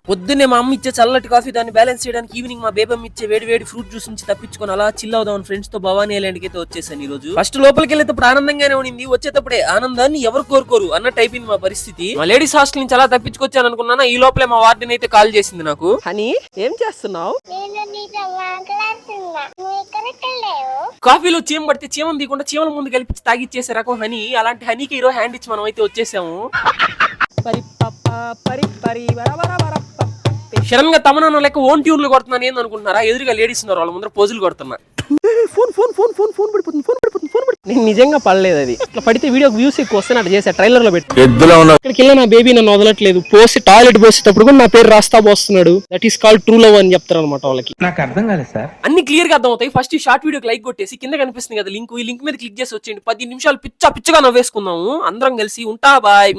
పొద్దున్నే మా అమ్మ ఇచ్చే చల్లటి కాఫీ దాన్ని బ్యాలెన్స్ చేయడానికి ఈవినింగ్ మా బేబమ్మ ఇచ్చే వేడి ఫ్రూట్ జ్యూస్ నుంచి తప్పించుకొని అలా చిల్ అవుదాం ఫ్రెండ్స్ తో భవానీ ఐలాండ్ కి అయితే వచ్చేసాను ఈ రోజు. ఫస్ట్ లోపలికి వెళ్ళేటప్పుడు ఆనందంగానే ఉండింది, వచ్చేటప్పుడే ఆనందాన్ని ఎవరు కోరుకోరు అన్నట్టు అయిపోయింది మా పరిస్థితి. మా లేడీస్ హాస్టల్ నుంచి అలా తప్పించుకొచ్చాను అనుకున్నాను, ఈ లోపలే మా వార్డెన్ అయితే కాల్ చేసింది నాకు. హనీ ఏం చేస్తున్నావు? కాఫీలో చీమ పడితే చీమను తీయకుండా చీమల ముందు కలిపి తాగిచ్చేసే రకం హనీ. అలాంటి హనీకి ఈరోజు హ్యాండ్ ఇచ్చి మనం అయితే వచ్చేసాము. సడన్ గా తమన్నా లెక్క ఓన్ ట్యూన్లు కొడుతున్నాను ఏంది అనుకుంటున్నారా? ఎదురుగా లేడీస్ ఉన్నారు, వాళ్ళ ముందర పోజులు కొడుతున్నా. నేను నిజంగా పడలేదు, అది ఇట్లా పడితే వీడియో వ్యూస్ ఎక్కువ వస్తే అట్లా చేసా. ట్రైలర్ లో పెట్టి ఇక్కడికి వెళ్ళి నా బేబీ నన్ను వదలట్లేదు, పోసి టాయిలెట్ పోసేటప్పుడు కూడా నా పేరు రాస్తా పోస్తున్నాడు. That is called true love అని చెప్తారు అనమాట వాళ్ళకి. నాకు అర్థం కాలేదు సార్. అన్ని క్లియర్ గా అర్థం అవుతాయి. ఫస్ట్ ఈ షార్ట్ వీడియోకి లైక్ కొట్టేసి కింద కనిపిస్తుంది కదా లింక్, ఈ లింక్ మీద క్లిక్ చేసి వచ్చేయండి. 10 నిమిషాలు పిచ్చగా నవ్వేసుకుందాము అందరం కలిసి. ఉంటా బాయ్.